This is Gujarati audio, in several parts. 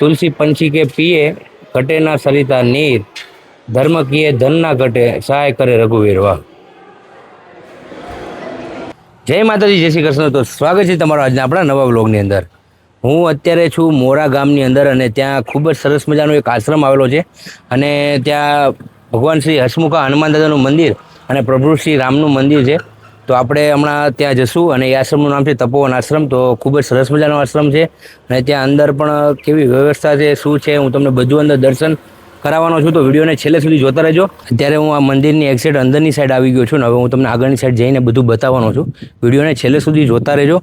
तुलसी पंछी के पिए कटे ना सरिता नीर, धर्म किए धन ना घटे, सहाय करे रघुवीर वाह। जय माताजी, जय श्री कृष्ण। तो स्वागत है तमारो આજના આપણા નવા વ્લોગની અંદર। હું અત્યારે છું મોરા ગામની અંદર અને ત્યાં ખૂબ જ સરસ મજાનો એક આશ્રમ આવેલો છે અને ત્યાં ભગવાન શ્રી હસમુખા હનુમાન દાદાનું મંદિર અને પ્રભુ શ્રી રામનું મંદિર છે। તો આપણે હમણાં ત્યાં જશું અને એ આશ્રમનું નામ છે તપોવન આશ્રમ। તો ખૂબ જ સરસ મજાનો આશ્રમ છે અને ત્યાં અંદર પણ કેવી વ્યવસ્થા છે, શું છે, હું તમને બધું અંદર દર્શન કરાવવાનો છું। તો વિડીયોને છેલ્લે સુધી જોતા રહેજો। અત્યારે હું આ મંદિરની એક્ઝેક્ટ અંદરની સાઈડ આવી ગયો છું ને હવે હું તમને આગળની સાઈડ જઈને બધું બતાવવાનો છું। વિડીયોને છેલ્લે સુધી જોતા રહેજો।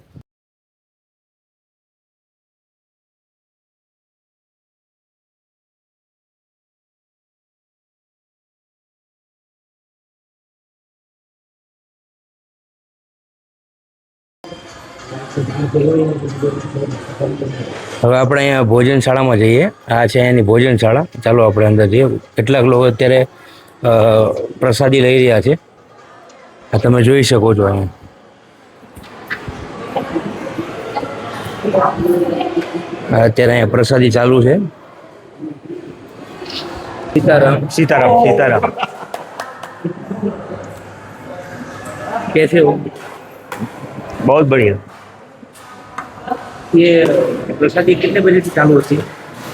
હવે આપણે અહીંયા ભોજનશાળામાં જઈએ। આ છે અહીંયાની ભોજનશાળા। ચાલો આપણે અંદર જઈએ। કેટલાક લોકો અત્યારે પ્રસાદી લઈ રહ્યા છે, આ તમે જોઈ શકો છો। અહીંયા અત્યારે અહીંયા પ્રસાદી ચાલુ છે। सीताराम सीताराम सीताराम। कैसे हो? बहुत बढ़िया। ये प्रसादी कितने बजे से चालू होती है?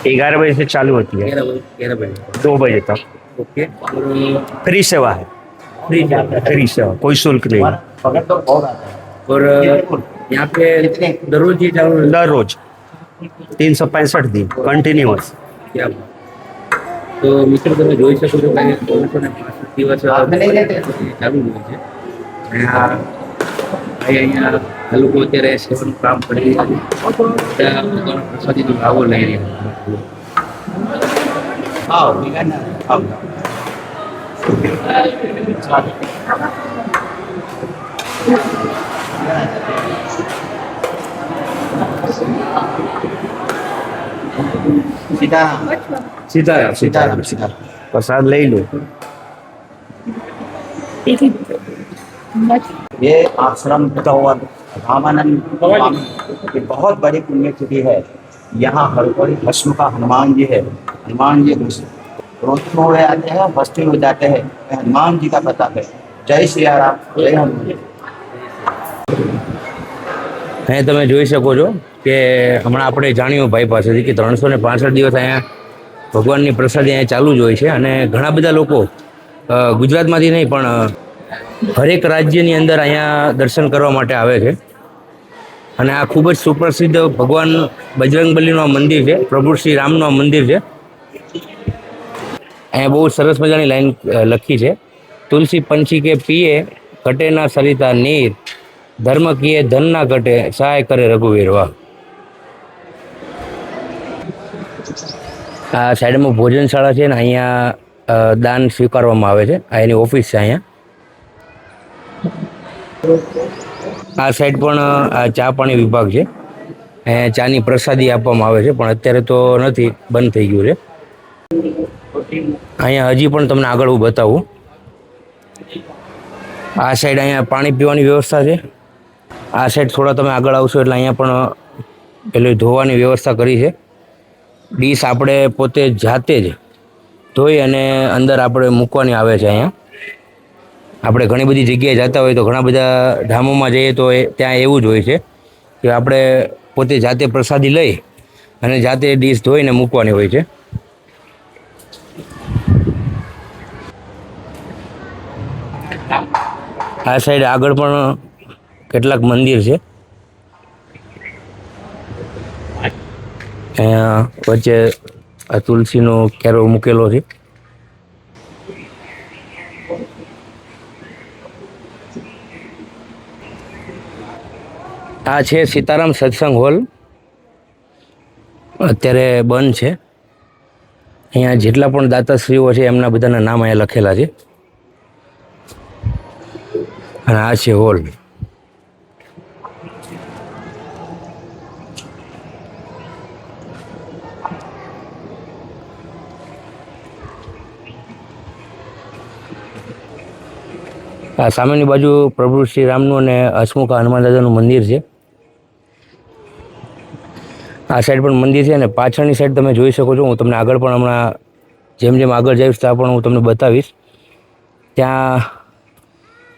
11 बजे से चालू होती है, 11 बजे 2 बजे तक। ओके। और फ्री सेवा है, फ्री सेवा, कोई शुल्क नहीं। और यहाँ पे दररोज ये चालू रहता है? दररोज 365 दिन कंटिन्यूअस। क्या बात। તો મિત્રો તમે જોઈ શકો છો કે 365 દિવસ ચાલુ હોય છે અને અહીંયા આ લોકો અત્યારે સેવાનું કામ કરી રહ્યા છે, ત્યાં પોતાનો પ્રસાદીનો લાવો લઈ રહ્યા सीताराम सीताराम सीताराम। प्रसाद ले लो। ये आश्रम तपोवन रामानंद स्वामी की बहुत बड़ी पुण्यतिथि है। यहाँ हर कोई हसमुखा हनुमान जी है। हनुमान जी रोटी हो आते हैं, भस्ती हो जाते हैं, हनुमान जी का प्रताप है। जय श्री राम, जय हनुमान। અહીંયા તમે જોઈ શકો છો કે હમણાં આપણે જાણ્યું ભાઈ પાસેથી કે 365 દિવસ અહીંયા ભગવાનની પ્રસાદી અહીંયા ચાલુ જ હોય છે અને ઘણા બધા લોકો ગુજરાતમાંથી નહીં પણ હરેક રાજ્યની અંદર અહીંયા દર્શન કરવા માટે આવે છે અને આ ખૂબ જ સુપ્રસિદ્ધ ભગવાન બજરંગબલીનું આ મંદિર છે, પ્રભુ શ્રી રામનું આ મંદિર છે। અહીંયા બહુ સરસ મજાની લાઈન લખી છે, તુલસી પંછી કે પીએ ઘટે ના સરિતા નીર, ધર્મ કિએ ધન ના ઘટે, સહાય કરે રઘુવીર વાહ। આ સાઈડમાં ભોજનશાળા છે ને અહીંયા દાન સ્વીકારવામાં આવે છે, આ એની ઓફિસ છે। અહીંયા આ સાઈડ પણ આ ચા પાણી વિભાગ છે, અહીંયા ચાની પ્રસાદી આપવામાં આવે છે પણ અત્યારે તો નથી, બંધ થઈ ગયું છે। અહીંયા હજી પણ તમને આગળ હું બતાવું। આ સાઈડ અહીંયા પાણી પીવાની વ્યવસ્થા છે। આ સાઈડ થોડા તમે આગળ આવશો એટલે અહીંયા પણ પેલી ધોવાની વ્યવસ્થા કરી છે। ડીશ આપણે પોતે જાતે જ ધોઈ અને અંદર આપણે મૂકવાની આવે છે। અહીંયા આપણે ઘણી બધી જગ્યાએ જતા હોય તો ઘણા બધા ધામોમાં જઈએ તો ત્યાં એવું જ હોય છે કે આપણે પોતે જાતે પ્રસાદી લઈ અને જાતે ડીશ ધોઈને મૂકવાની હોય છે। આ સાઈડ આગળ પણ કેટલાક મંદિર છે, અહીંયા વચ્ચે આ તુલસીનો કેરો મૂકેલો છે। આ છે સીતારામ સત્સંગ હોલ, અત્યારે બંધ છે। અહીંયા જેટલા પણ દાતાશ્રીઓ છે એમના બધાના નામ અહીંયા લખેલા છે અને આ છે હોલ। આ સામેની બાજુ પ્રભુ શ્રી રામનું અને હસમુખા હનુમાન દાદાનું મંદિર છે। આ સાઈડ પણ મંદિર છે અને પાછળની સાઈડ તમે જોઈ શકો છો. હું તમને આગળ પણ હમણાં જેમ જેમ આગળ જઈશ ત્યાં પણ હું તમને બતાવીશ. ત્યાં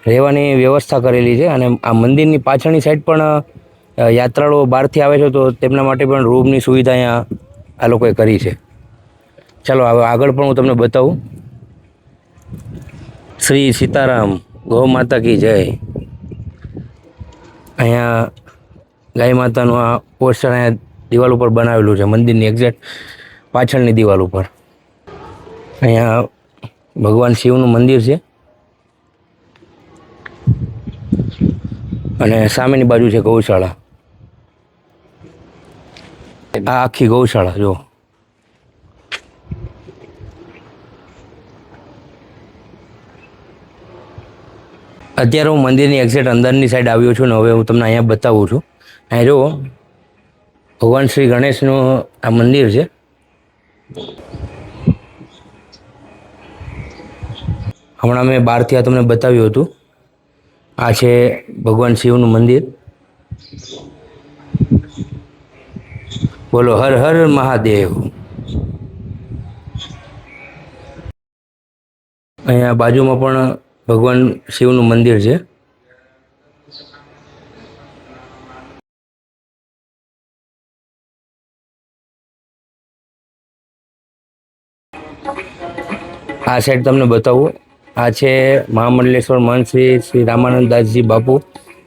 રહેવાની વ્યવસ્થા કરેલી છે અને આ મંદિરની પાછળની સાઈડ પણ યાત્રાળુઓ બહારથી આવે છે તો તેમના માટે પણ રૂમની સુવિધા અહીંયા આ લોકોએ કરી છે. ચાલો હવે આગળ પણ હું તમને બતાવું. શ્રી સીતારામ, ગૌ માતા કી જય. અહીંયા ગાય માતાનું આ પોસ્ટર અહીંયા દિવાલ ઉપર બનાવેલું છે, મંદિરની એક્ઝેક્ટ પાછળની દિવાલ ઉપર. અહીંયા ભગવાન શિવનું મંદિર છે અને સામેની બાજુ છે ગૌશાળા. આ આખી ગૌશાળા જો. અત્યારે હું મંદિરની એક્ઝેક્ટ અંદરની સાઈડ આવ્યો છું ને હવે હું તમને અહીંયા બતાવું છું. અહીંયા જો ભગવાન શ્રી ગણેશનું આ મંદિર છે. હમણાં મેં બહારથી આ તમને બતાવ્યું હતું. આ છે ભગવાન શિવનું મંદિર. બોલો હર હર મહાદેવ. અહીંયા બાજુમાં પણ ભગવાન શિવનું મંદિર છે. આ સાઈડ તમને બતાવું. આ છે મહામંડલેશ્વર મહંત શ્રી રામાનંદ દાસજી બાપુ,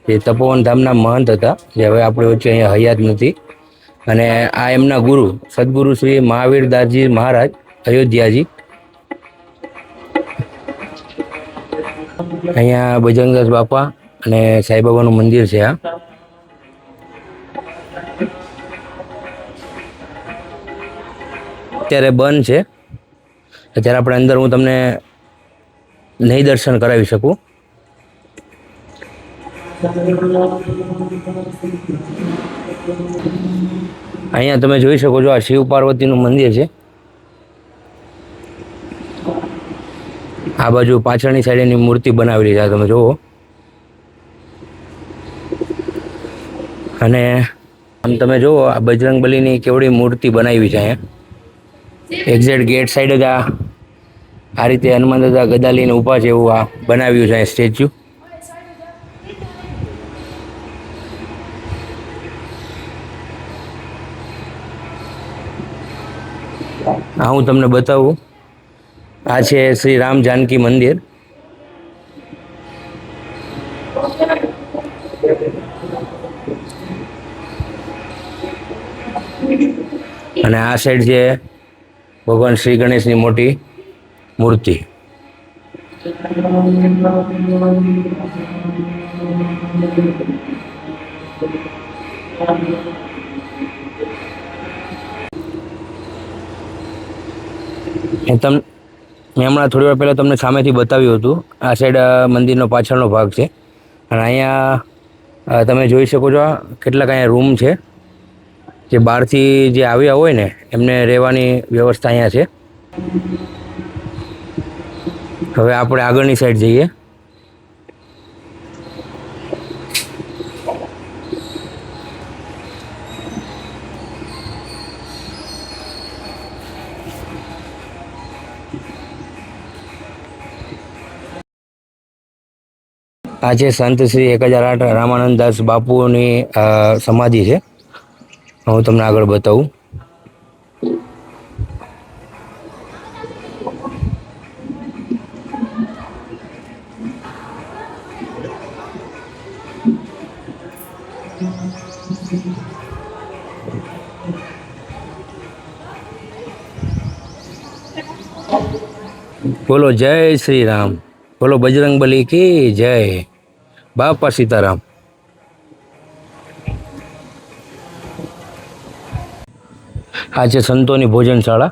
જે તપોવન ધામના મહંત હતા, જે હવે આપણે વચ્ચે અહીંયા હયાત નથી. અને આ એમના ગુરુ સદગુરુ શ્રી મહાવીર દાસજી મહારાજ અયોધ્યાજી. અહીંયા બજરંગદાસ બાપા અને સાંઈબાબાનું મંદિર છે. આ અત્યારે બંધ છે. અત્યારે આપણે અંદર હું તમને નહીં દર્શન કરાવી શકું. અહીંયા તમે જોઈ શકો છો આ શિવ પાર્વતીનું મંદિર છે. આ બાજુ પાછળની સાઈડ એની મૂર્તિ બનાવેલી છે, તમે જુઓ. અને આમ તમે જુઓ આ બજરંગબલીની કેવડી મૂર્તિ બનાવી છે અહીંયા. એક્ઝેક્ટ ગેટ સાઈડ જ આ રીતે હનુમાન દાદા ગદા લઈને ઊભા છે એવું આ બનાવ્યું છે અહીંયા સ્ટેચ્યુ. આ હું તમને બતાવું. આ છે શ્રી રામ જાનકી મંદિર. અને આ સાઈડ છે ભગવાન શ્રી ગણેશની મોટી મૂર્તિ. મેં હમણાં થોડી વાર પહેલાં તમને સામેથી બતાવ્યું હતું. આ સાઈડ મંદિરનો પાછળનો ભાગ છે અને અહીંયા તમે જોઈ શકો છો કેટલાક અહીંયા રૂમ છે. જે બહારથી જે આવ્યા હોય ને એમને રહેવાની વ્યવસ્થા અહીંયા છે. હવે આપણે આગળની સાઈડ જઈએ. આ છે સંત શ્રી 1008 રામાનંદ દાસ બાપુની સમાધિ છે. હું તમને આગળ બતાવું. બોલો જય શ્રી રામ, બોલો બજરંગબલી કી જય, બાપા સીતારામ. આ છે સંતોની ભોજનશાળા.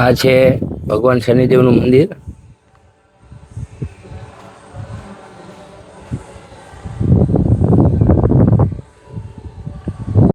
આ છે ભગવાન શનિદેવનું મંદિર.